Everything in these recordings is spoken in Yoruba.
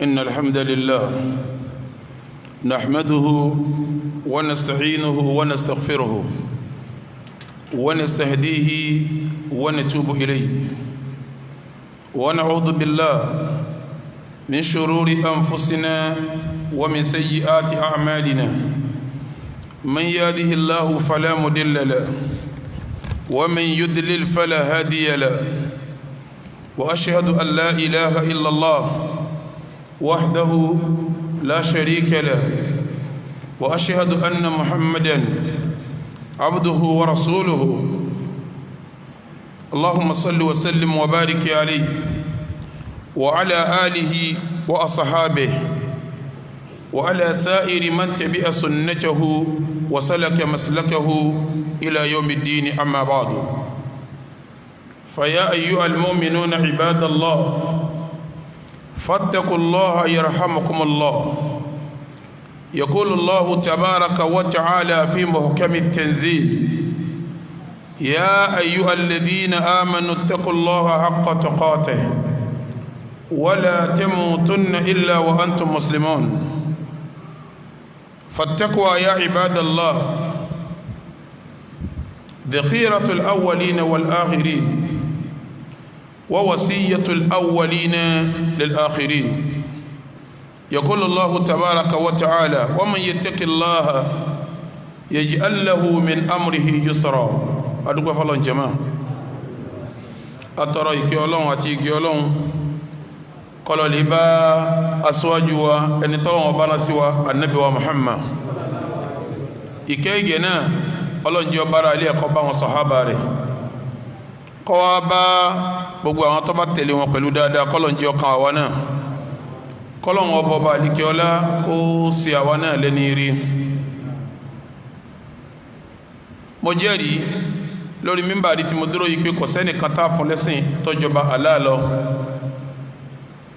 إن الحمد لله نحمده ونستعينه ونستغفره ونستهديه ونتوب إليه ونعوذ بالله من شرور أنفسنا ومن سيئات أعمالنا من يهده الله فلا مضل له ومن يضلل فلا هادي له وأشهد أن لا إله إلا الله وحده لا شريك له وأشهد أن محمدا عبده ورسوله اللهم صل وسلم وبارك عليه وعلى آله وأصحابه وعلى سائر من تبع سنته وسلك مسلكه إلى يوم الدين أما بعد فيا أيها المؤمنون عباد الله فاتقوا الله يرحمكم الله. يقول الله تبارك وتعالى في محكم التنزيل يا أيها الذين آمنوا اتقوا الله حق تقاته ولا تموتن إلا وأنتم مسلمون. فالتقوى يا عباد الله ذخيرة الأولين والآخرين ووصية الأولين للآخرين. يقول الله تبارك وتعالى ومن يتق الله يجعل له من أمره يسرا. أدوك فلان جماعة أترى يكيولون أتيكيولون قالوا لبا أسواجوا أن طلعوا بانسوا النبي ومحمد إكيجنا ọlọ́run jẹ́ ọbára ilé ẹ̀kọ́ bá wọn sàhábà rẹ̀ kọ́ wá bá gbogbo àwọn tó bá tẹ̀lé wọn pẹ̀lú dáadáa kọ́lọ́run jẹ́ ọkàn àwa náà kọ́lọ́run ọba àlìkẹ́ ọlá kó sí àwa náà lẹ́ni rí. mo jẹ́rìí lórí mímbàrí tí mo dúró yìí pé kò sẹ́nìkan tá a fún lẹ́sìn tọ́jọba Allah lọ.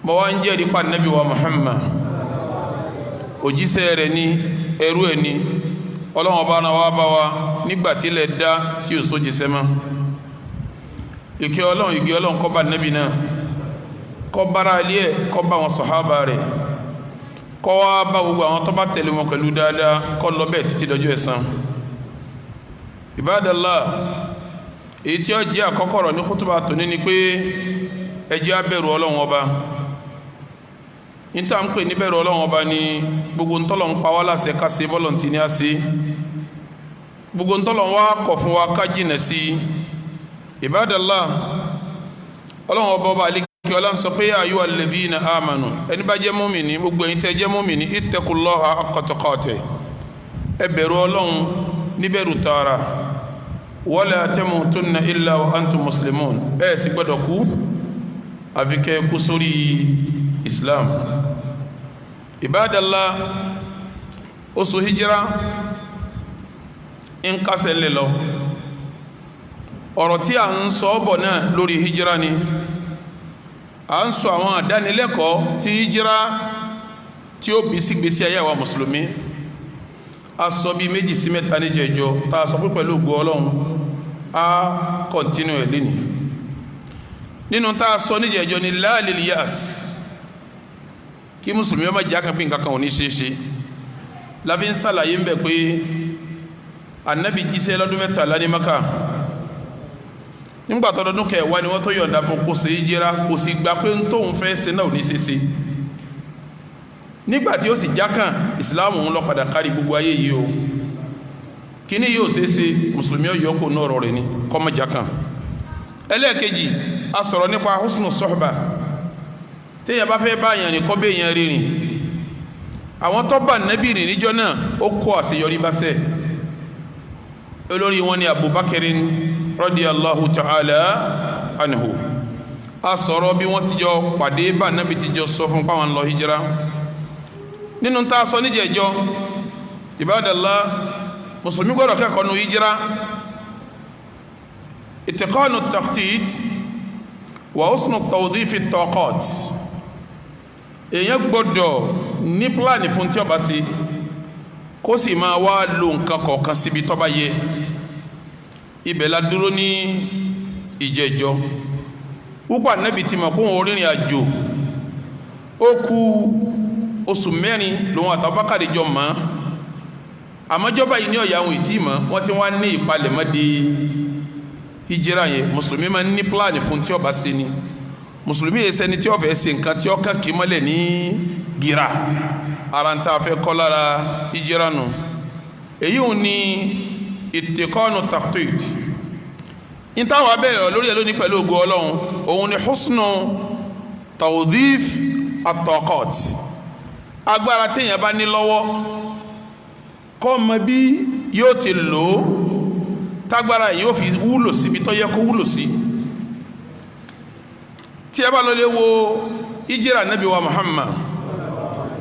mo wá ń jẹ́rìí pa Nábì wa Muhammad òjíṣẹ́ rẹ̀ ní ẹrú ẹ̀ ní ọlọ́run ọba náà wá bá wa nígbàtí ilẹ̀ dá tí ò sójì sẹ́mọ́. ìkẹ́ ọlọ́run ìgbé ọlọ́run kó bá Nábì náà kó bára ilé ẹ̀ kó bá wọn sàhábà rẹ̀ kó wá bá gbogbo àwọn tó bá tẹ̀lé wọn pẹ̀lú dáadáa kó lọ bẹ́ẹ̀ títí dọjọ́ ẹ̀san. Ibadallah, èyí tí ó jẹ́ àkọ́kọ́ ọ̀rọ̀ ní kútùbà tòní ni pé ẹ jẹ́ á bẹ̀rù ọlọ́run ọba. níta ń pè ní bẹ̀rù ọlọ́run ọba ni gbogbo ntọ́lọ̀ ń pa wá láṣẹ ká ṣe bọ́lọ̀ ntì ní á ṣe, gbogbo ntọ́lọ̀ ń wá kọ̀ fún wa ká jìnà sí. Ibadallah, ọlọ́run ọba àlekí ọlá ń sọ pé ya ayyuhal ladhina amanu ẹni bá jẹ́ mùmínì gbogbo ẹ̀yin tẹ́ jẹ́ mùmínì ittaqullaha haqqa tuqatih ẹ bẹ̀rù ọlọ́run níbẹ̀rù tààrà wala tamutunna illa wa antum muslimun ẹ sì gbọ́dọ̀ kú àfi kẹ́ kú sórí Islam. Ibadallah, oṣù hijira ń kásẹ̀ lè lọ. ọ̀rọ̀ tí a ń sọ bọ̀ náà lórí hijira ni a ń sọ àwọn àdánilẹ́kọ̀ọ́ tí hijira tí ó bí sígbésí ayé àwa mùsùlùmí. a sọ bí méjì sí mẹ́ta níjẹ̀jọ tá a sọ pé pẹ̀lú ògo Ọlọ́run a kọ̀ntínú ẹ̀ lẹ́ni. nínú tá a sọ níjẹ̀jọ ni la lil yas, kí mùsùlùmí ọmọ ìjà kan bí nǹkan kan ò ní ṣeéṣe. láfi ń sàlàyé ń bẹ̀ pé Ànábì jíṣẹ́ lọ́dún 13 ní Mákà. nígbà tó lọ́dún kẹwàá ni wọ́n tó yọ̀ǹda fún kó ṣe hijira, kò sì gbà pé tóun fẹ́ ṣe náà ò ní ṣeéṣe. nígbà tí ó sì jákàn ìsìláàmù ń lọ padà kárí gbogbo ayé yìí o. kíní yóò ṣeéṣe mùsùlùmí ọ̀yọ́ kò ní ọ̀rọ̀ rẹ̀ ni kọ́mọ jákàn. ẹlẹ́ẹ̀kejì a sọ̀rọ̀ nípa husnu suhba. téèyàn bá fẹ́ bá yàn ní kọ́ bẹ́ẹ̀ yẹn rírìn. àwọn tó bá Nábì rìn níjọ́ náà ó kó àṣeyọrí bá sẹ́. olórí wọn ni Abubakirin radiyallahu ta'ala anhu. a sọ̀rọ̀ bí wọ́n ti jọ pàdé bá Nábì ti jọ sọ fún páwọn lọ hijira. nínú tá a sọ níjẹ̀jọ́ Ibadallah, mùsùlùmí gbọ́dọ̀ kẹ́kọ̀ọ́ nu hijira. itiqanu takhtit wa husnu tawdhifi taqat. èèyàn gbọ́dọ̀ ní pílánì fún tí ó bá ṣe kó sì máa wá lo nǹkan kọ̀ọ̀kan síbi tó bá yẹ. ibẹ̀ la dúró ní ìjẹjọ́ púpọ̀ Ànábì ti mọ̀ kó wọn rìnrìn àjò ó kù oṣù mẹ́rin lòun àti Abubakar jọ mọ́ àmọ́jọba yìí ní ọ̀yà àwọn ìtì mọ́ wọ́n ti wá ní ìpalẹ̀mọ́ de hijira yẹn mùsùlùmí máa ń ní pílánì fún tí ó bá ṣe ni mùsùlùmí yẹn sẹ́ni tí ó fẹ́ ṣe nǹkan tí ó kàn kí mọ́lẹ̀ ní gira ara ń ta fẹ́ kọ́ lára hijira nù èyí ò ní ìtẹ̀kọ́nù taqtid ìtawọ̀ abẹ́rẹ́ lórí ẹ̀ lónìí pẹ̀lú ògo Ọlọ́run òun ni husnu tawdhif at-taqat agbára téèyàn bá ní lọ́wọ́ kọ́ mọ bí yóò ti lò ó tágbára yóò fi wúlò síbi tó yẹ kó wúlò sí tí ẹ bá lọ lè wo ìjírà nabi wa Muhammad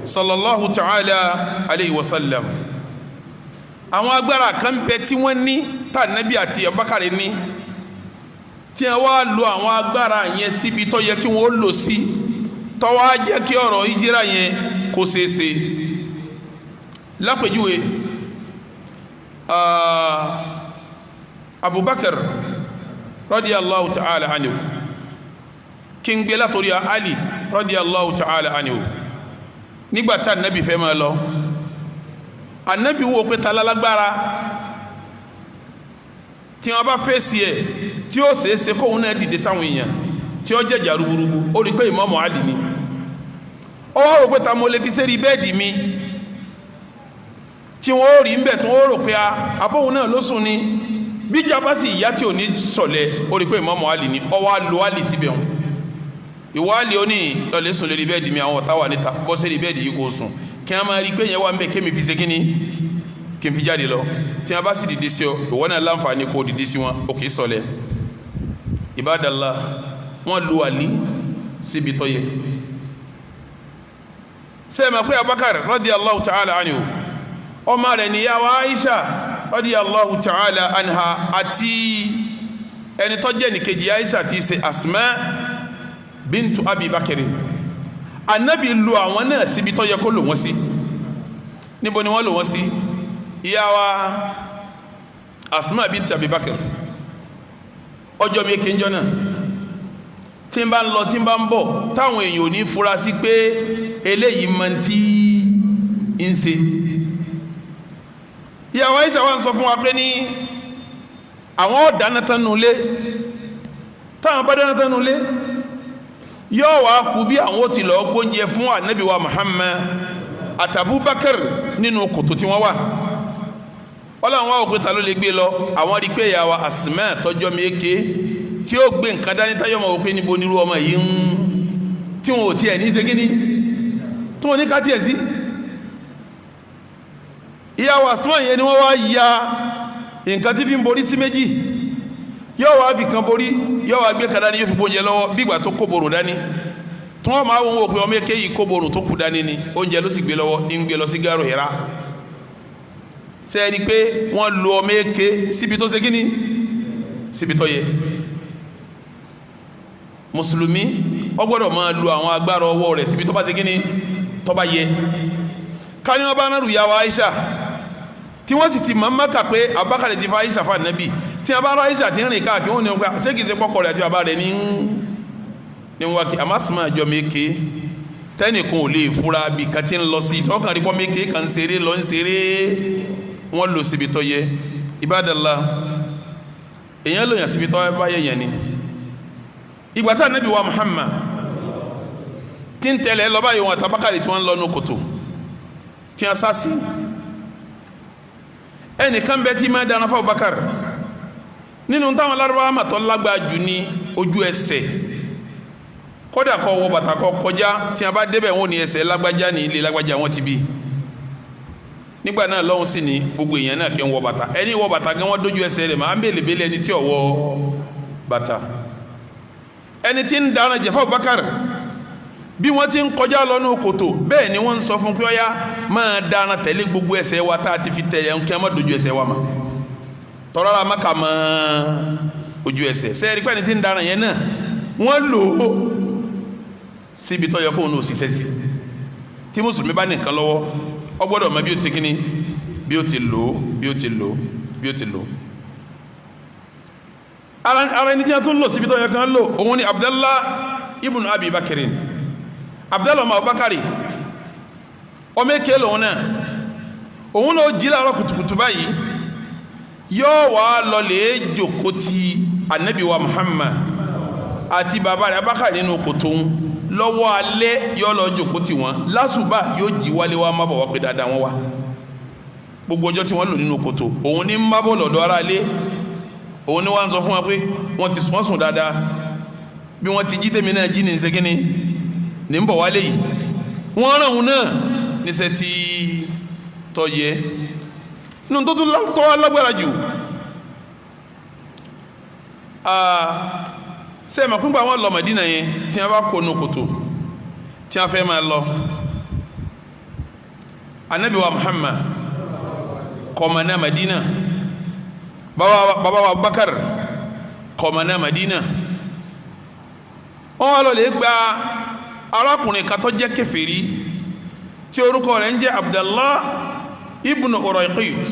sallallahu ta'ala alayhi wa sallam àwọn agbára kan bẹ tí wọ́n ní tá nabi àti Abubakar ní tí wọ́n wá lo àwọn agbára yẹn síbi tó yẹ kí wọ́n lò sí tó wá jẹ́ kí ọ̀rọ̀ ìjírà yẹn kó ṣeéṣe lápèjúwe Abubakar radiyallahu ta'ala anhu kí n gbé látorí Ali radiyallahu ta'ala anhu nígbàtí Ànábì fẹ́ máa lọ Ànábì wo pé ta lálágbára tí wọ́n bá fèsì ẹ̀ tí ó ṣeéṣe kóhun náà dìde sáwọn èèyàn tí ó jẹ́jà rúburúbu ó rí pé Ìmáàmù Ali ni ó wá rò pé ta mo lè fi sérí bẹ́ẹ̀dì mi tí wọ́n rí ń bẹ̀ tí wọ́n rò pé abóhun náà ló sùn ni bíjà bá sì ìyá tí ò ní sọ̀lẹ̀ ó rí pé Ìmáàmù Ali ni ó wá lo Ali síbẹ̀ wọn ìwọ Ali ó ní lọ́lẹ̀ sùn lórí bẹ́ẹ̀dì mi àwọn ọ̀tá wà níta bọ́ sí bẹ́ẹ̀dì yìí kò sùn kí wọ́n máa rí pé yẹn wà ń bẹ̀ kémi fi ṣe kíní kí n fi jáde lọ tí wọ́n bá sì dìde sí ọ ìwọ náà láǹfààní kó dìde sí wọn ó kì í sọ̀lẹ̀ Ibadallah wọ́n lo Ali síbi tó yẹ sẹ́ẹ̀mà pé Abubakar radiyallahu ta'ala anhu ọmọ rẹ̀ níyàwó Aisha radiyallahu ta'ala anha àti ẹni tó jẹ́ nìkejì Aisha tí í ṣe Asma bintu Abi Bakr Ànábì lu àwọn náà síbi tó yẹ kó lò wọ́n sí níbo ni wọ́n lò wọ́n sí ìyàwó Asma bintu Abi Bakr ọjọ́ mi kéńjọ́ náà tí n bá ń lọ tí n bá ń bọ̀ táwọn èèyàn ò ní fura sí pé eléyìí máa ń tí ń ṣe ìyàwó Aisha wa ń sọ fún wa pé ní àwọn ọ̀dáná tán nulẹ̀ táwọn bá dáná tán nulẹ̀ yóò wá kú bí àwọn ó ti lọ gbóúnjẹ fún Ànábì wa Muhammad àti Abubakar nínú kòtò tí wọ́n wà ọlọ́run wá òkúta ló lè gbé lọ àwọn rí pé ìyàwó Asma tọjọ́ méke tí ó gbé nǹkan dání táyọ̀ mọ̀ pé níbo nírú ọmọ yìí ń tí wọn ò tiẹ̀ ní ṣe kíní tí wọn ní ká tiẹ̀ sí ìyàwó Asma yẹn ni wọ́n wá ya nǹkan tí fi ń borí sí méjì yóò wá fi kan borí yóò wá gbé kan dání yóò fi gbóúnjẹ lọ́wọ́ bígbà tó kó borùn dání tí wọ́n máa wọ́n wò pé ọmọ èké yìí kó borùn tó kù dání ni oúnjẹ ló sì gbé lọ́wọ́ ń gbé lọ sí gáàrò Hira sẹ́ẹ̀rí pé wọ́n lo ọmọ èké síbi tó ṣe kíní síbi tó yẹ mùsùlùmí ó gbọ́dọ̀ máa lo àwọn agbára ọwọ́ rẹ̀ síbi tó bá ṣe kíní tó bá yẹ ká ní wọ́n bá náà rù yàwó Aisha tí wọ́n sì ti máa ń mẹ́ka pé Abubakar ti fa Aisha fa Nabi tí a bá rà Aisha ti ń rìn káàkiri wọn ni wọn pé ṣé kìí ṣe pọ́kọ rẹ̀ àti bàbá rẹ̀ ní wọn kì àmásùmá àjọ méke tẹ́nìkan ò lè fura bí kan ti ń lọ sí ọkàn rí pọ́ méke kan ń ṣeré lọ ń ṣeré wọ́n lò síbi tó yẹ Ibadallah èèyàn lòyàn síbi tó bá yẹ yẹn ni ìgbà tá Nabi wa Muhammad tí ń tẹ̀lé lọ báyìí wọn àtàbákàrí tí wọ́n ń lọ nù kòtò tí wọ́n sá sí ẹnìkan bẹ tí máa dáná fún Abubakar nínú táwọn Lárúbáwá àmàtọ́ lágbàá jù ní ojú ẹsẹ̀ kódà kọ́ wọ bàtà kọ́ kọjá tí a bá débẹ̀ wọn ní ẹsẹ̀ lágbájá ní ilé lágbájá wọn ti bí nígbà náà lọ́hùn sí ni gbogbo èèyàn náà kí ń wọ bàtà ẹni wọ bàtà gan wọn dójú ẹsẹ̀ rẹ̀ máa ń bèlè bèlè ẹni tí ò wọ bàtà ẹni tí ń dáná jẹ fún Abubakar bí wọ́n ti ń kọjá lọ́nà kòtò bẹ́ẹ̀ ni wọ́n ń sọ fún pé ọyá máa dáná tẹ̀lé gbogbo ẹsẹ̀ wa tá a ti fi tẹ̀ ẹ̀ ń kí a má dojú ẹsẹ̀ wa ma tọ́rọ la má kà mọ́ ojú ẹsẹ̀ sẹ́ẹ̀rí pẹ́ni tí ń dáná yẹn náà wọ́n lò ó síbi tó yẹ kó ní òṣìṣẹ́ sí tí mùsùlùmí bá ní nǹkan lọ́wọ́ ó gbọ́dọ̀ mọ bí ó ti kíní bí ó ti lò ó bí ó ti lò ó bí ó ti lò ó. ara ẹni tí a tún lò síbi tó yẹ kán lò òun ni Abdullah ibn Abi Bakrin Abdallah ọmọ Abubakari ọmọ èké lòun náà òun náà jí láàárọ̀ kùtùkùtù báyìí yóò wá lọlẹ̀ jòkó ti anabi wa Muhammad àti bàbá rẹ̀ Abubakari nínú kòtò ń lọ́wọ́ alẹ́ yóò lọ jòkó ti wọn lásùbà yóò jí wálé wa má bọ̀ wá pé dáadáa wọn wá gbogbo ọjọ́ tí wọ́n lò nínú kòtò òun ní má bọ̀ lọ́dọ̀ ara lé òun ní wọ́n sọ fún wa pé wọ́n ti sùn dáadáa bí wọ́n ti jí tèmi náà jí ní ìṣẹ́gínní ní ń bọ̀ wálé yìí wọ́n rán òun náà níṣẹ́ tí tọ́ yẹ nínú tó tún tọ́ alágbára jù sẹ́ẹ̀mà pínpín àwọn lọ Mádínà yẹn tí wọ́n bá kó nu kòtò tí wọ́n fẹ́ máa lọ Ànábì wa Muhammad kọmana Madina baba wa Abubakar kọmana Madina wọ́n wá lọ lè gba arákùnrin kan tó jẹ́ kèfèrí tí orúkọ rẹ̀ ń jẹ́ Abdallah ibn Urayqit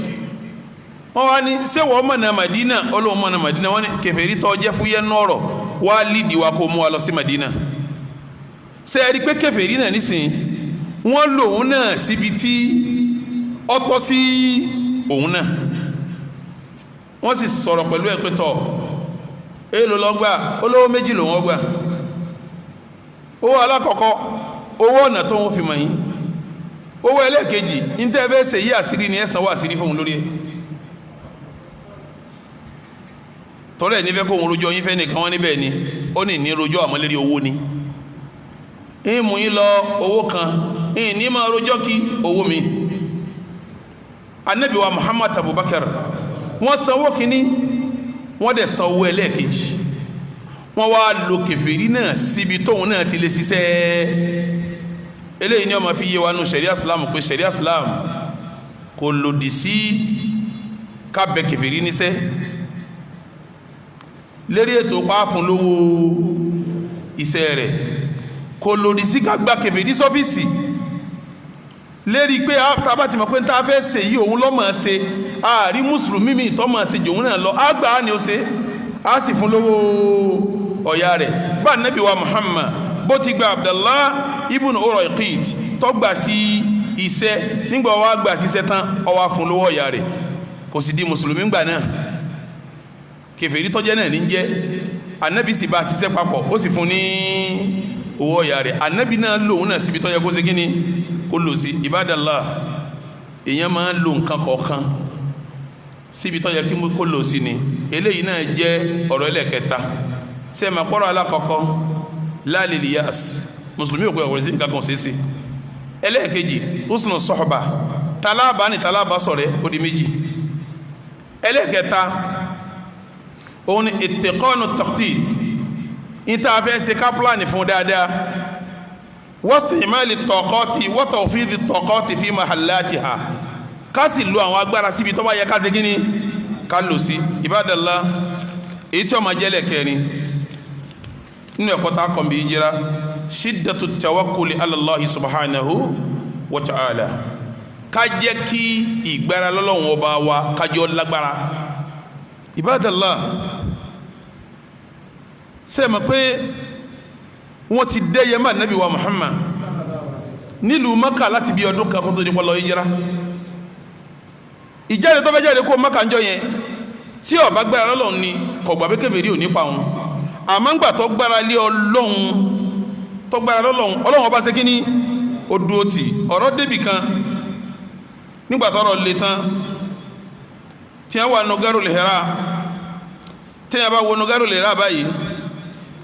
wọ́n wá ní ṣé wọ́n mọ̀nà Madina olóhùn mọ̀nà Madina wọ́n ní kèfèrí tó jẹ́ fúyẹ́ nọ́ọ̀rọ̀ wá lídìí wa kó mú wa lọ sí Madina ṣé ẹ rí pé kèfèrí náà nísìnyí wọ́n lòun náà síbi tí ọtọ́ sí òun náà wọ́n sì sọ̀rọ̀ pẹ̀lú ẹ̀ pé tọ̀ èèlò lọ́gbà olówó méjì lòun ọgbà owó alákọ̀ọ́kọ́ owó ọ̀nà tó wọ́n fi mọ̀ yín owó ẹlẹ́ẹ̀kejì ní tẹ́ fẹ́ ṣe yí àṣírí ni ẹ sanwó àṣírí fún un lórí ẹ̀ tọ́lẹ̀ nífẹ̀ẹ́ kó òun rojọ́ yín fẹ́ nìkan wọ́n níbẹ̀ ni ó ní rojọ́ àmọ́lérí owó ni ìmú yín lọ owó kan ní máa rojọ́ kí owó mi Ànábì wa Muhammad Abubakar wọ́n sanwó kínní wọ́n dẹ̀ sanwó ẹlẹ́ẹ̀kejì wọ́n wá lo kèfèrí náà síbi tóun náà ti lè ṣiṣẹ́ eléyìí ni wọ́n máa fi yé wa nù sẹ̀ríà Islam pé sẹ̀ríà Islam kò lòdì sí ká bẹ kèfèrí níṣẹ́ lérí ètò pàáfún lówó iṣẹ́ rẹ̀ kò lòdì sí ká gba kèfèrí sọ́fíìsì lérí pé tábà ti mọ̀ pé tá a fẹ́ ṣe yìí òun lọ́mọ̀ ṣe àárí mùsùlùmí mi tọ́ mọ̀ ṣe jòun náà lọ àgbà á ní ó ṣe á sì fún lówó ọ̀yà rẹ̀ bá Ànábì wa Muhammad bó ti gba Abdallah ibn Urayqit tó gbà sí iṣẹ́ nígbà wá gbà sí iṣẹ́ tán ó wá fún lówó ọ̀yà rẹ̀ kò sì di mùsùlùmí gbà náà kèfèrí tọ́jẹ́ náà ní jẹ́ Ànábì sì bá ṣiṣẹ́ papọ̀ ó sì fún ní owó ọ̀yà rẹ̀ Ànábì náà lòun náà síbi tó yẹ kó ṣe kíni kó lò sí Ibadallah èèyàn máa ń lo nǹkan kọ̀ọ̀kan síbi tó yẹ kí kó lò sí ni eléyìí náà jẹ́ ọ̀rọ̀ ẹlẹ́kẹta sẹ́mi àpọ̀rọ̀ alákọ̀ọ́kọ́ lálẹ́lìyàs mùsùlùmí òkú ẹ̀wọ̀n sí nǹkan kan ṣe é ṣe ẹlẹ́ẹ̀kejì husnu suhba tálábà ní tálábà sọ̀rẹ́ ó di méjì ẹlẹ́ẹ̀kẹta òun ni ittiqanu taqtit níta fẹ́ ṣe kápúlánì fún dáadáa wastimali taqati wa tawfidi taqati fi mahallatiha ká sì lo àwọn agbára síbi tó bá yẹ ká ṣe kíni ká lò sí Ibadallah èyí tí ó máa jẹ́lẹ̀ kẹrin nínú ẹ̀kọ́ tá a kọ̀ bí hijira shiddatu tawakkuli ala Allahi subhanahu wa ta'ala ká jẹ́ kí ìgbára lọ́lọ́run ọba wa kájọ́ lágbára Ibadallah sẹ́mi pé wọ́n ti dẹ́yẹ má Nabi wa Muhammad nílùú Maka láti bí ọdún kan kó tó di pọ́ lọ hijira ìjáde tó fẹ́ jáde kó Maka ń jọ yẹn tí ó bá gbára lọ́lọ́run ni kò gbà pé kèfèrí ò ní pa òun àmọ́ ń gbà tó gbára lé Ọlọ́run tó gbára lọ́lọ́run Ọlọ́run ọba ṣe kí ni ó dúró tì ọ̀rọ̀ débì kan nígbà tọ́rọ̀ le tán tí wọ́n wà nù Garul Hira tí wọ́n bá wo nù Garul Hira báyìí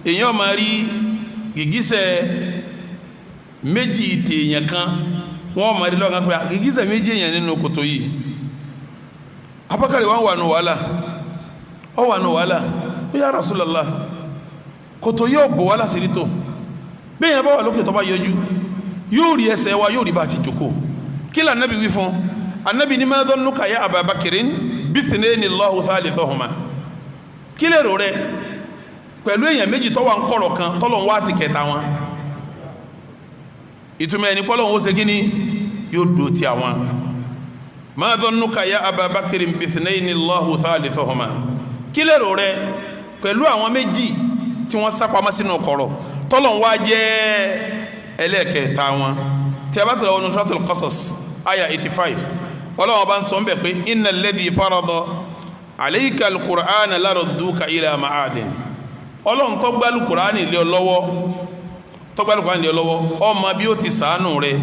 èèyàn máa rí gìgísẹ̀ méjì tèèyàn kan wọ́n máa rí lọ́gán pé gìgísẹ̀ méjì èèyàn nínú kòtò yìí Abubakar wọn wà nù wàhálà ọ wà nù wàhálà ya Rasulullah kòtò yóò bò wàhálà sí rítò bẹ́ẹ̀ yẹn bá wà lókè tó bá yọjú yóò rí ẹsẹ̀ wa yóò rí bá ti jòkó kí là Ànábì wí fún Ànábì ní ma dhannuka ya Aba Bakrin bithnayni Allahu thalithahuma kí lè rò rẹ pẹ̀lú èèyàn méjì tó wà ń kọ̀rọ̀ kan tọ́lọ̀ ń wá sí kẹta wọn ìtumọ̀ ẹni pọ́lọ̀ ń ṣe kí ni yóò dò tí àwọn ma dhannuka ya Aba Bakrin bithnayni Allahu thalithahuma kí lè rò rẹ pẹ̀lú àwọn méjì tí wọ́n sápamọ́ sínú kọ̀rọ̀ tọ́lọ̀ ń wá jẹ́ ẹlẹ́ẹ̀kẹta wọn tí a bá sọ̀rọ̀ wọn Suratul Qasas aya 85 Ọlọ́run bá ń sọ bẹ́ẹ̀ pé innal ladhi farada alayka al-Qur'ana laradduka ila ma'adin Ọlọ́run tó gbé al-Qur'ani lé ọ lọ́wọ́ ọmọ bí ó ti ṣàánú rẹ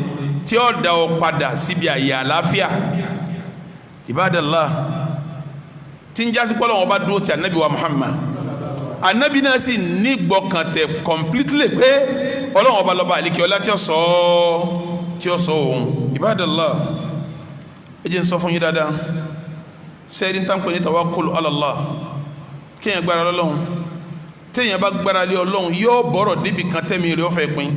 tí ó dá ọ padà síbi àyè àlàáfíà Ibadallah tí ń jásí pọ́lọ́ wọn bá dúró ti anabi wa Muhammad anabi náà sì ní gbọ́kàntẹ̀ completely pé Ọlọ́run ọba lọ́ba àlekè ọlá tí ó sọ òun Ibadallah ẹ jẹ́ n sọ fún yín dáadáa sẹ́ẹ̀dì ń tán pé ní tawakkul ala Allah kéèyàn gbára lọ́lọ́run téèyàn bá gbára lé Ọlọ́run yóò bọ̀rọ̀ débi kan tẹ́mi rẹ̀ ó fẹ́ pin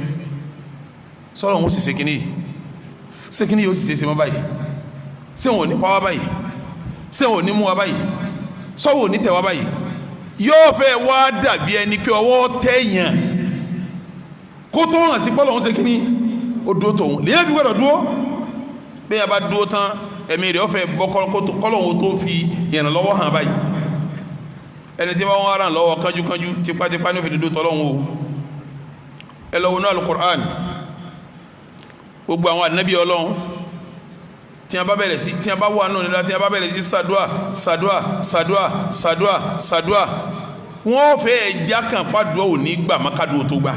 sọ́rọ̀ òun sì sékìní yóò sì ṣe mọ́ báyìí ṣé wọn ò ní pa wá báyìí ṣé wọn ò ní mú wá báyìí sọ́wọ́ ò ní tẹ̀ wá báyìí yóò fẹ́ wá dàbí ẹni pé ọwọ́ tẹ̀yàn kó tó hàn sí pọ́lọ̀ òun sékìní ó dúró tòun lèyàn fi gbọ́dọ̀ dúró bẹ́ẹ̀ bá dúró tán ẹ̀mí rẹ̀ ó fẹ́ bọ́ kọ́lọ́hún tó fi ìrànlọ́wọ́ hàn báyìí ẹni tí wọ́n ràn lọ́wọ́ kánjúkánjú tipátipá ní òfin dúdú tọ́lọ́hún o ẹ lọ wọnú Al-Qur'an gbogbo àwọn ànábì Ọlọ́run tí a bá wà nù nílá tí a bá bẹ̀rẹ̀ sí sàdúà wọ́n fẹ́ ẹja kan pàdúà ò ní gbà mákàdúà tó gbà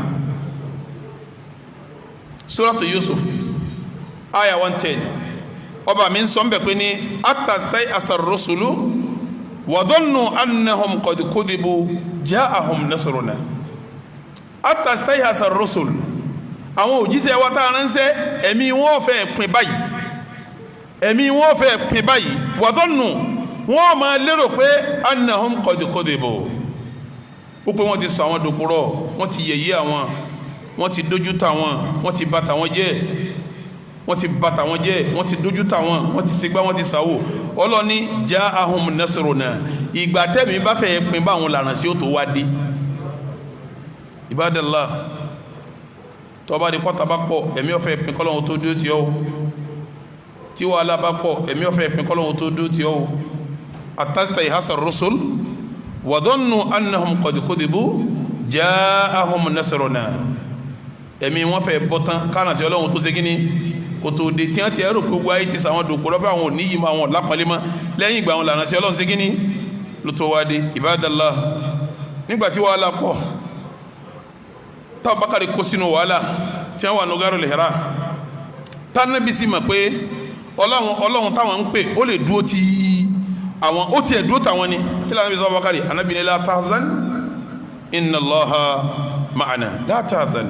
Suratu Yusuf aya 110 ọba mi ń sọ mbẹ pé ní atastai asarrusulu wa dhannu annahum qad kudhibu ja'ahum nasruna atastai asarrusul àwọn òjíṣẹ́ wa tá ránṣẹ́ ẹ̀mí wọn fẹ́ pin báyìí wa dhannu wọn máa lérò pé annahum qad kudhibu ó pé wọ́n ti sọ àwọn dòkúrọ̀ wọ́n ti yẹ̀yẹ́ àwọn wọ́n ti dójú tà wọn wọ́n ti bà tàwọn jẹ́ wọ́n ti bàtà wọn jẹ́ wọ́n ti dójú tà wọn wọ́n ti ṣègbà wọ́n ti ṣàwò ọlọ́ni ja'ahum nasruna ìgbà tẹ́mi bá fẹ́ pin báwọn lànà sí ó tó wá dé Ibadallah tọ́ba di pọ́tà bá pọ̀ ẹ̀mí ọ̀fẹ́ pin kọ́lọ́hún tó dúró tì ọ́ tí wàhálà bá pọ̀ ẹ̀mí ọ̀fẹ́ pin kọ́lọ́hún tó dúró tì ọ́ atastayhasa ar-rusul wa dhannu annahum qad kudhibu ja'ahum nasruna ẹ̀mí wọn fẹ́ bọ́ tán kánà sí Ọlọ́run tó ṣe kíní kòtò òde tí wọ́n ti ẹ̀rọ gbogbo ayé ti sàwọn dòkó rọ́bà àwọn oníyìí máa wọn lápọ̀lẹ́ mọ́ lẹ́yìn ìgbà wọn lànà sí Ọlọ́run ṣe kíní ló tó wá dé Ibadallah nígbà tí wàhálà pọ̀ táwọn bákàrí kó sínú wàhálà tí wọ́n wà ní Gharul Hira tánàbí sì mọ̀ pé Ọlọ́run táwọn ń pè ó lè dúró ti àwọn ó tiẹ̀ dúró tàwọn ni kí lànà bí sọ bákàrí Ànábì ní la tahzan inna Allaha ma'ana la tahzan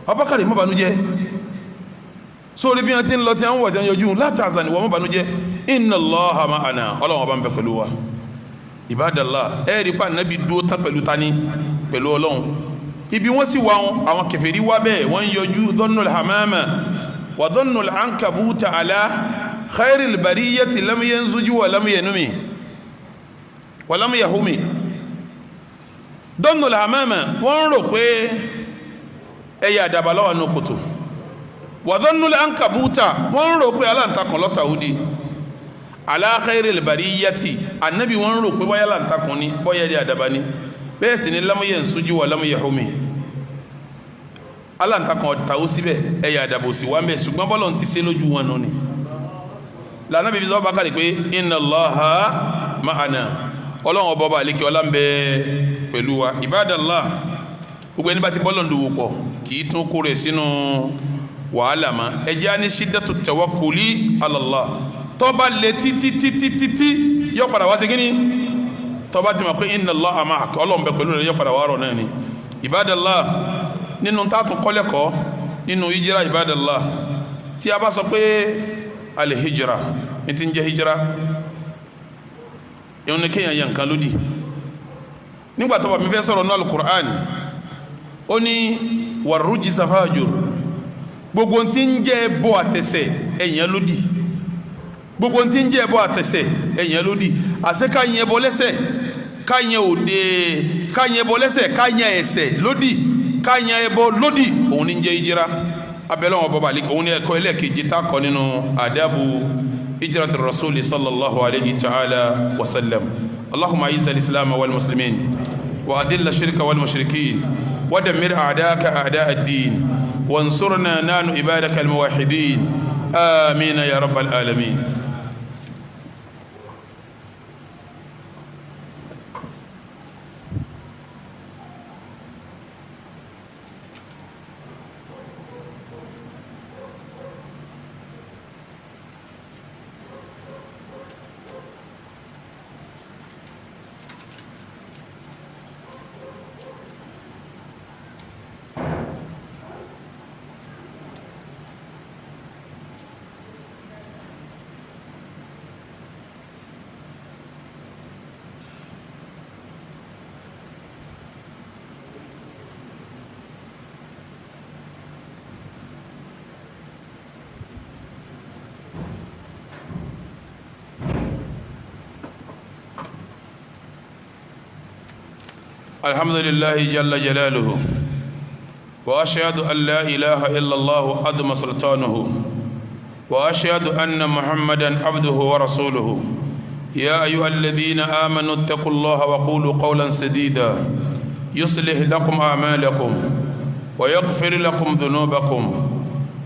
Abubakar má banújẹ́ sórí bí wọ́n ti ń lọ tí wọ́n wọ̀ tí wọ́n yọjú látàzà ni wọ́n má banújẹ́ inna Allaha ma'ana Ọlọ́run ọba ń bẹ pẹ̀lú wa Ibadallah ẹ̀rí pa nàbí dúró tán pẹ̀lú tani pẹ̀lú Ọlọ́run ibi wọ́n sì wá àwọn kèfèrí wá bẹ́ẹ̀ wọ́n yọjú dhannul hamama wa dhannul ankabuta ala khairil bariyati lam yanzuju wa lam yanumi wa lam yahumi dhannul hamama wọ́n rò pé ẹ̀yà àdàbà lọ́wọ́ ní kòtò wàdọ́nulẹ̀ ankabuta wọ́n rò pé aláǹtakùn lọ́tàwùdí ala khairil bariyati annabi wọ́n rò pé bọ́yá aláǹtakùn ní bọ́yá ẹ̀yà àdàbà ní bẹ́ẹ̀ sì ni lam yansuju wa lam yahumi aláǹtakùn ọ̀tàwó síbẹ̀ ẹ̀yà àdàbò sí wá mẹ́ ṣùgbọ́n bọ́lọ̀ ti ṣe lójú wọn nù ni lànà bíbí sọ́ọ́ bá kàrí pé inna Allaha ma'ana Ọlọ́run ọba ọba àlékè ọlá ń bẹ pẹ̀lú wa Ibadallah gbogbo ẹni bá ti bọ́lọ̀ ń dòwò pọ̀ kì í tún kó rẹ̀ sínú wàhálà ma ẹjẹ́ á ní shiddatu tawakkuli ala Allah tọ́ba lè títí yọ padà wá sí kí ni tọ́ba ti mọ̀ pé inna Allaha ma'ak Ọlọ́run bẹ pẹ̀lú rẹ̀ yọ padà wá rọ̀ náà ni Ibadallah nínú tààtún kọ́lẹ́kọ̀ọ́ nínú hijira Ibadallah tí a bá sọ pé al-hijra ní ti ń jẹ́ hijira ìhun ni kéèyàn yàn kan lódì nígbà tó bá mi fẹ́ sọ̀rọ̀ ní al-Qur'an ó ní wàrújì safáàjò gbogbo tí ń jẹ́ bọ́ àtẹsẹ̀ ẹ̀yàn lódì gbogbo tí ń jẹ́ bọ́ àtẹsẹ̀ ẹ̀yàn lódì àṣẹ káyẹn bọ́ lẹ́sẹ̀ káyẹn òde káyẹn bọ́ lẹ́sẹ̀ káyẹn ẹsẹ̀ lódì káyẹn ẹbọ lódì òun ní jẹ́ ìjìra abẹ́lẹ́ wọn bọ́ balẹ̀ òun ní ẹ̀kọ́ ẹlẹ́ẹ̀kejì tá a kọ́ nínú àdábù ìjìrati rasuli sallallahu alayhi ta'ala wa sallam allahumma aizza al-islam wal muslimin wa adilla shirka wal mushrikin ودمر أعداءك أعداء الدين وانصرنا نحن عبادك الموحدين آمين يا رب العالمين. الحمد لله جل جلاله وأشهد أن لا إله إلا الله عظم سلطانه وأشهد أن محمدا عبده ورسوله. يا أيها الذين آمنوا اتقوا الله وقولوا قولا سديدا يصلح لكم أعمالكم ويغفر لكم ذنوبكم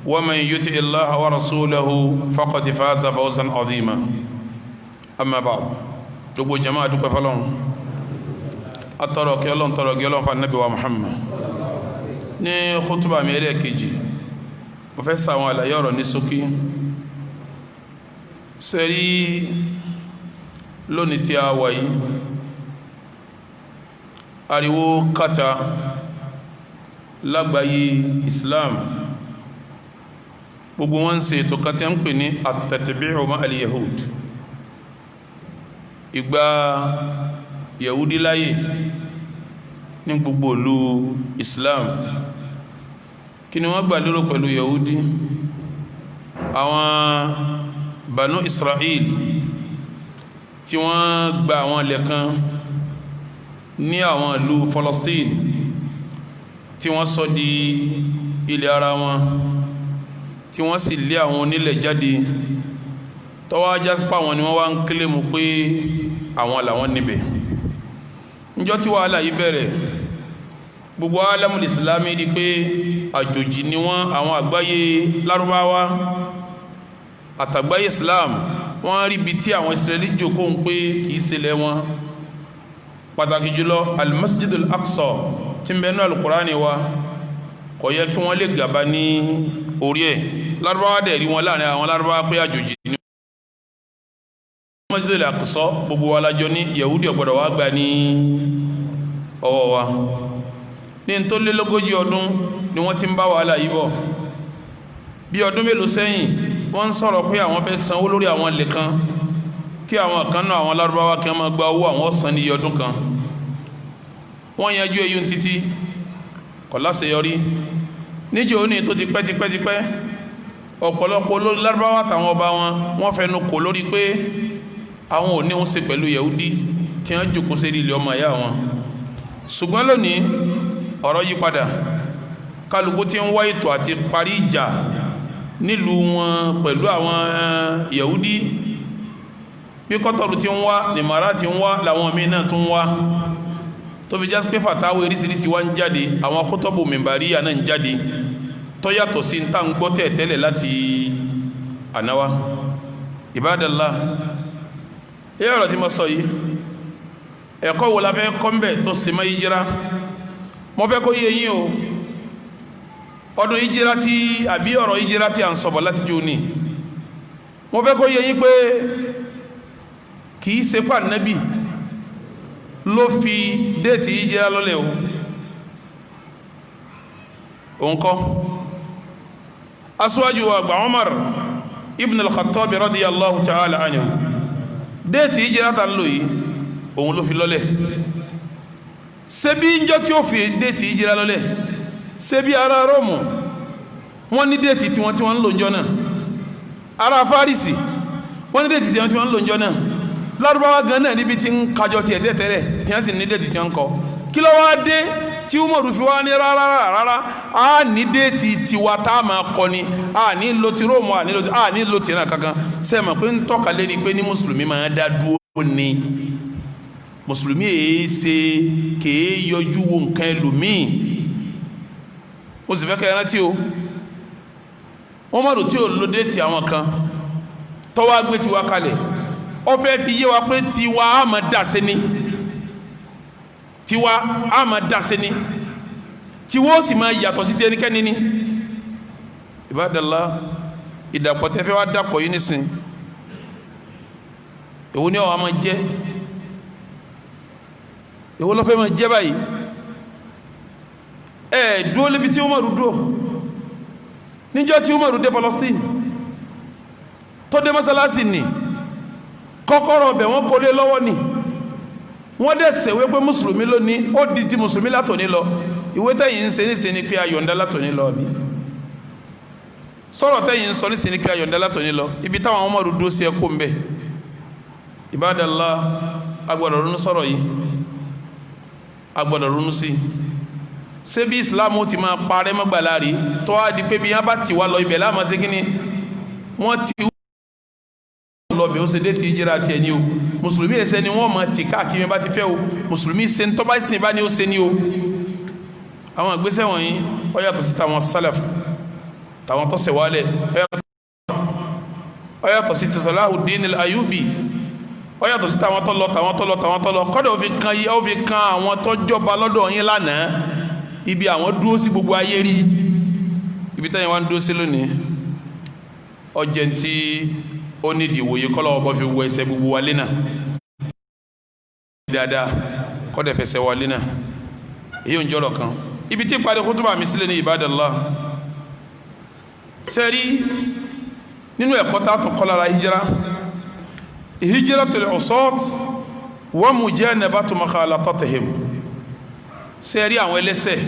ومن يطع الله ورسوله فقد فاز فوزا عظيما. أما بعد gbogbo jama dúpẹ́ fọ́lọ́run atọrọ kí Ọlọ́run tọrọ gí Ọlọ́run fa nabi wa Muhammad. Ní khutuba mi ẹlẹ́ẹ̀kejì mo fẹ́ ṣàwọn àlàyé ọ̀rọ̀ ní ṣókí. Sẹ́rí lónìí tí a wà yìí ariwo kàtà lágbàáyé Islam, gbogbo wọn ṣe ètò kan tí a ń pè ní at-tatbi'u ma'a al-yahud, ìgbà yahudi láyé ní gbogbo ìlú Islam. Kí ni wọ́n gbà lérò pẹ̀lú yahudi? Àwọn Banu Israel tí wọ́n gba àwọn ilẹ̀ kan ní àwọn ìlú Palestine tí wọ́n sọ di ilẹ̀ ara wọn, tí wọ́n sì lé àwọn onílẹ̀ jáde, tọ́wọ́ ajásípà wọn ni wọ́n wá ń kílèmù pé àwọn làwọn níbẹ̀. Níjọ́ tí wàhálà yìí bẹ̀rẹ̀, gbogbo alamul islami di pé àjòjì ni wọ́n, àwọn àgbáyé lárúbáwá àtàgbáyé Islam wọ́n rí bí tí àwọn Israeli jókòó ń pé kìí ṣẹlẹ̀ wọn. Pàtàkì jùlọ al-Masjid al-Aqsa tí ń bẹ nínú al-Qur'ani wa kò yẹ kí wọ́n lè gàba ní orí ẹ̀. Lárúbáwá dẹ̀ rí wọn láàrin àwọn lárúbáwá pé àjòjì ni Masjid al-Aqsa, gbogbo wa lájọ ní Yahudi ò gbọdọ̀ wá gbà ní ọwọ́ wa. Ní tó lé lógójì ọdún ni wọ́n ti ń bá wàhálà yìí bọ̀. Bí ọdún mélòó sẹ́yìn wọ́n ń sọ̀rọ̀ pé àwọn fẹ́ sanwó lórí àwọn ilẹ̀ kan, kí àwọn kan náà àwọn lárúbáwá kí wọ́n máa gba owó àwọn san ní ọdún kan. Wọ́n yanjú eyín títí kò láṣeyọrí. Níjọ́ ní tó ti pẹ́ ọ̀pọ̀lọpọ̀ olórí lárúbáwá àtàwọn ọba wọn wọ́n fẹnu kò lórí pé àwọn ò ní ń ṣe pẹ̀lú yahudi tí wọ́n jòkó sí ilé ọmọ ìyá wọn. Ṣùgbọ́n lónìí ọ̀rọ̀ yí padà, kálukú tí ń wá ètò àti parí ìjà nílùú wọn pẹ̀lú àwọn yahudi. Bí Kọ́tọ̀rù ti ń wá, nìmọ̀rá ti ń wá, làwọn míì náà tún wá, tó fi jásí pé fàtàwé oríṣiríṣi wá ń jáde, àwọn khutubu mimbaríyà náà ń jáde tó yàtọ̀ sí ń tà ń gbọ́ tẹ́lẹ̀ láti ànáwá. Ibadallah, ọ̀rọ̀ tí mo sọ yìí, ẹ̀kọ́ wo la fẹ́ kọ́ ń bẹ̀ tó sì máa hijira? Mo fẹ́ kó yé yín o, ọdún hijira tí àbí ọ̀rọ̀ hijira tí a ń sọ̀bọ̀ láti jò ní, mo fẹ́ kó yé yín pé kìí ṣe pa Nábì ló fi déètì hijira lọ́lẹ̀ o. Òun kọ́ aṣíwájú àgbà Umar ibn al-Khattab radiyallahu ta'ala anhu, déètì hijira ta lò yìí òun ló fi lọ́lẹ̀. Ṣebí ńjọ́ tí ó fi déètì hijira lọ́lẹ̀, ṣebí ará Róòmù wọ́n ní déètì tí wọ́n ń lò ńjọ́ náà, ará Fárísì wọ́n ní déètì tí wọ́n ń lò ńjọ́ náà, Lárúbáwá gan náà níbi tí ń kájọ tiẹ̀ tẹ́tẹ́rẹ́ tí wọ́n sì ní déètì tí wọ́n ń kọ. Kí ló wá dé tí Umaru fi wá ní rárá a ní déètì tiwa tá a máa kọ ni, a ní lo ti Róòmù, a ní lo ti náà kankan. Sẹ́ẹ̀mọ̀ pé ń tọ́ka lérí pé ní mùsùlùmí máa dá dúró ni, mùsùlùmí èé ṣe kèé yọjú wo nǹkan ẹlòmíì. mo sì fẹ́ kẹ́ rántí o Umaru tí ò lo déètì àwọn kan tọ́wọ́ gbé tiwa kalẹ̀ ó fẹ́ fi yé wa pé tiwa á máa dà sí ni tiwa á máa dà sí ni tiwa ó sì máa yàtọ̀ sí tẹnikẹ́ni ni Ibadallah ìdàpọ̀ tẹ́fẹ́ wa dàpọ̀ yìí nísìn èwo ni àwọn máa jẹ́ èwo ló fẹ́ máa jẹ́ báyìí dúró lébi tí Umaru dúró níjọ́ tí Umaru dé Palestine tó dé masalasi ni kọ́kọ́rọ́ ọbẹ̀ wọn kò lé lọ́wọ́ ni wọ́n dẹ̀ sẹ̀wé pé mùsùlùmí lónìí ó di ti mùsùlùmí látòní lọ ìwé tẹ̀yìn ń ṣe ní sẹ́ni pé ayọ̀ǹda látòní lọ bí sọ̀rọ̀ tẹ̀yìn ń sọ ní sẹ́ni pé ayọ̀ǹda látòní lọ ibi táwọn Umaru dúró sí ẹkọ́ ń bẹ̀ Ibadallah agbọ́dọ̀ ronú sọ̀rọ̀ yìí agbọ́dọ̀ ronú sí ṣé bí Islam ti máa parẹ́ mọ́gbàlá rí tó á di pé bí wọ́n bá ti wá lọ ibẹ̀ láàmú sí kíní wọ́n ti lọ bẹ̀ ó ṣe dé ti ìjìra tiẹ̀ ní o mùsùlùmí ẹ̀sẹ̀ ni wọ́n máa ti káàkiri bá ti fẹ́ o mùsùlùmí ṣe ń tọ́ba ìsìn bá ní ó ṣe ní o àwọn ìgbésẹ̀ wọ̀nyí ó yàtọ̀ sí tàwọn salaf tàwọn tó ṣẹ̀ wálẹ̀ ó yàtọ̀ sí ti Salahuddin al-Ayyubi ó yàtọ̀ sí tàwọn tó lọ kọ́dọ̀ ó fi kan àwọn tó jọba lọ́dọ̀ yín lánàá ibi àwọn dúró sí gbogbo ayé rí ibi tẹ́yìn wá ń dúró sí lónìí ọjẹ́ tí ó nídìí ìwòye kọ́lọ̀ ọbọ̀ fi wọ ẹsẹ̀ gbogbo wálé náà dáadáa kọ́dẹ̀ fẹsẹ̀ wálé náà èyí ò ń jọ́rọ̀ kan ibi tí ìpàdé kútùbà mi sílẹ̀ ní Ibadallah sẹ́rí nínú ẹ̀kọ́ tá a tún kọ́ lára hijratul usat wa mujanabatu mukhalatatihim sẹ́rí àwọn ẹlẹ́ṣẹ̀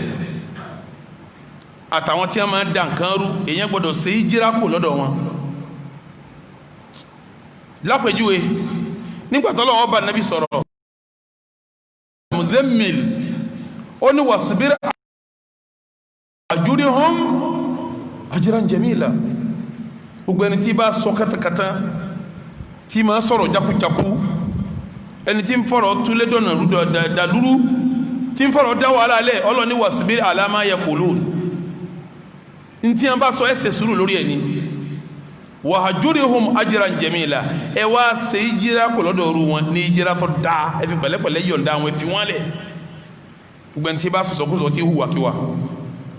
àtàwọn tí a máa ń dà nǹkan rú èyàn gbọ́dọ̀ ṣe hijira kò lọ́dọ̀ wọn lápẹjúwe nígbàtọ́lọ́wọ́ bá nàbí sọ̀rọ̀ Muzammil ó ní wasbir ajurihum ajran jamila gbogbo ẹni tí bá sọ katakata tí máa sọ̀rọ̀ jákujáku ẹni tí ń fọ̀rọ̀ túlé dọ̀nà dàlúrú tí ń fọ̀rọ̀ dá wàhálà lẹ̀ ọlọ́ni wasbir ala ma yaqulun ntí wọn bá sọ ẹsẹ̀ sùúrù lórí ẹni wahjurhum ajran jamila ẹ wá ṣe ìjìrá kò lọ́dọ̀ ọ̀rú wọn ní ìjìrá tó dáa ẹ fi pẹ̀lẹ́pẹ̀lẹ́ yọ̀ǹda àwọn ẹ̀fí wọn lẹ̀ gbogbo ẹni tí bá sọ̀sọ̀kúsọ tí hùwàkíwà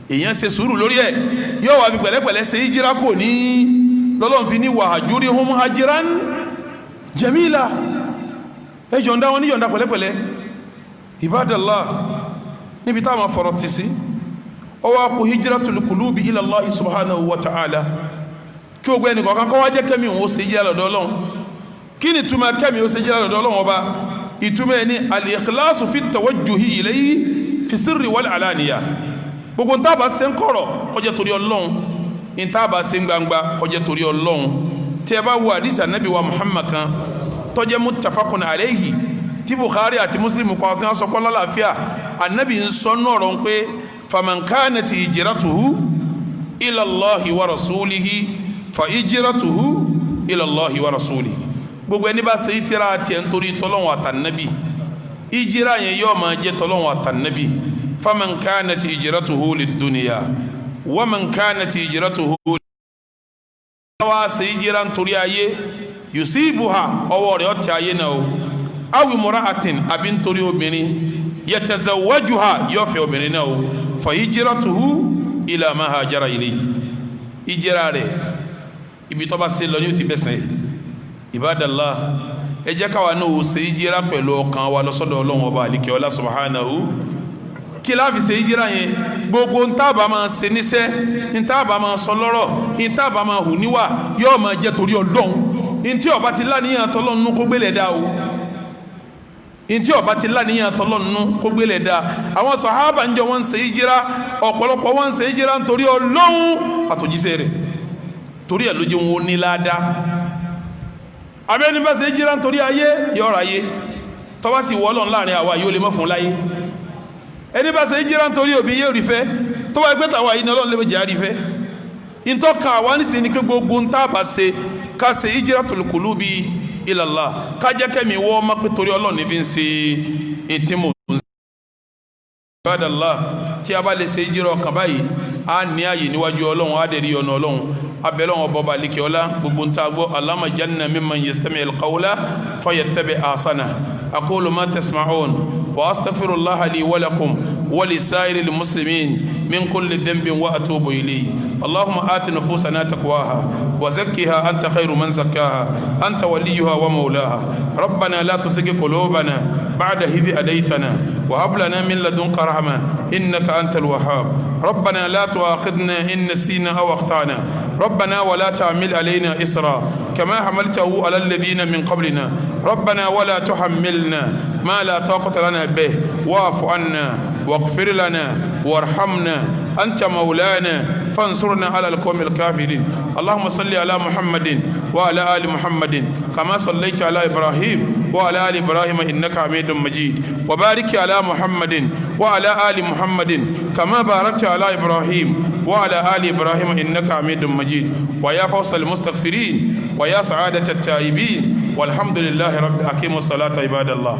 èèyàn ṣe sùúrù lórí ẹ yóò wá fi pẹ̀lẹ́pẹ̀lẹ́ ṣe ìjìrá kò ní lọ́lọ́run fi ní wahjurhum ajran jamila ẹ yọ̀ǹda wọn ní yọ̀ǹda pẹ̀lẹ́pẹ̀lẹ́ Ibadallah níbi táwọn fọ̀rọ̀ ti sí ọwọ́ kò hijratul qulubi ila Allah subhanahu wa ta'ala kí o gbé ẹnì kọ̀ọ̀kan kọ́ wá jẹ́ kẹ́mi òun ó ṣe hijira lọ́dọ̀ Ọlọ́run kí ni túmọ̀ kẹ́mi ó ṣe hijira lọ́dọ̀ Ọlọ́run ọba ìtumọ̀ ẹni al-ikhlasu fi tawajjuhi ilayhi fi sirri wal alaniya gbogbo ń tábà ṣe ń kọ̀rọ̀ kó jẹ́ torí Ọlọ́run ń tábà ṣe ń gbangba kó jẹ́ torí Ọlọ́run tí ẹ bá wo hadith Ànábì wa Muhammad kan tó jẹ́ muttafaqun alayhi tí Bukhari àti Muslim pa ọ̀tún sọ pé lálàáfíà Ànábì ń sọ náà rọ̀ pé faman kanat hijratuhu ila Allahi wa rasulihi fa hijratuhu ila Allahi wa rasulihi gbogbo ẹni bá ṣe ìtira tiẹ̀ nítorí tọ́lọ́wọ́ àtànàbí ìjìrá yẹn yóò máa jẹ́ tọ́lọ́wọ́ àtànàbí faman kanat hijratuhu lid-dunya wa man kanat hijratuhu wá ṣe ìjìrá nítorí ayé yusibuha ọwọ́ rẹ̀ ọ̀tẹ̀ ayé náà o aw imra'atin àbí nítorí obìnrin yatazawwajuha yóò fẹ́ obìnrin náà o fa hijratuhu ila ma hajara ilayhi ìjìrá rẹ̀ ibi tó bá ṣe lọ ní ó ti bẹ̀sẹ̀ Ibadallah ẹ jẹ́ káwa náà ó ṣe ìjìrá pẹ̀lú ọkàn wa lọ́sọ́dọ̀ Ọlọ́run ọba àlìkẹ́ ọlá subhanahu kí láàfi ṣe ìjìrá yẹn gbogbo ń tábà máa ṣe níṣẹ́ ń tábà máa sọ lọ́rọ̀ ń tábà máa hù níwà yóò máa jẹ́ torí Ọlọ́run ń tí ọba ti láníyàn tọ́lọ́run kó gbélé dá o ń tí ọba ti láníyàn tọ́lọ́run kó gbélé dá àwọn sàhábà ń jọ wọ́n ń ṣe ìjìrá ọ̀pọ̀lọpọ̀ wọ́n ń ṣe ìjìrá nítorí Ọlọ́run àtòjíṣẹ́ rẹ̀ torí ẹ̀ lójú wọn ní ládàá abẹ́ni bá ṣe jíra nítorí ayé yọ́ra ayé tọ́wá sì wọ́lọ́n láàrin àwa yóò lè mọ́ fún láyé ẹni bá ṣe jíra nítorí òbí yóò rí fẹ́ tọ́wá ẹgbẹ́ tàwa yìí ní Ọlọ́run lè jà rí fẹ́ ìtọ́ka àwa nísìn ní pé gbogbo ń tábà ṣe ká ṣe hijratul qulubi ila Allah ká jẹ́ kẹ́mi wọ́ má pé torí Ọlọ́run ní fi ń ṣe ìtìmọ̀ Ibadallah tí a bá lè ṣe hijira ọkàn báyìí a ní ààyè níwájú Ọlọ́run a dẹ̀ rí ọ̀nà Ọlọ́run abẹ́lẹ́ wọn bọ́ba alikiola gbogbo ń ta gbọ́ Allahumma janna mimman yastami'ul qawla fayattabi' ahsana aqulu ma tasma'un wa astaghfirullaha li wa lakum wa lisa'iril muslimin min kulli dhanbin wa atubu ilayhi Allahumma ati nufusana taqwaha wa zakkiha anta khayru man zakkaha anta waliyuha wa mawlaha rabbana la tuzigh qulubana ba'da idh hadaytana wa hab lana min ladunka rahma innaka antal wahhab rabbana la tu'akhidhna in nasina aw akhtana ربنا ولا تعمل علينا إسرا كما حملته على الذين من قبلنا ربنا ولا تحملنا ما لا طاقة لنا به واعف عنا واغفر لنا وارحمنا أنت مولانا فانصرنا على القوم الكافرين اللهم صل على محمد وعلى آل محمد كما صليت على إبراهيم وعلى آل إبراهيم إنك حميد مجيد وبارك على محمد وعلى آل محمد كما باركت على إبراهيم وعلى آل إبراهيم إنك حميد مجيد ويا فوز المستغفرين ويا سعادة التائبين والحمد لله رب أقيموا الصلاة عباد الله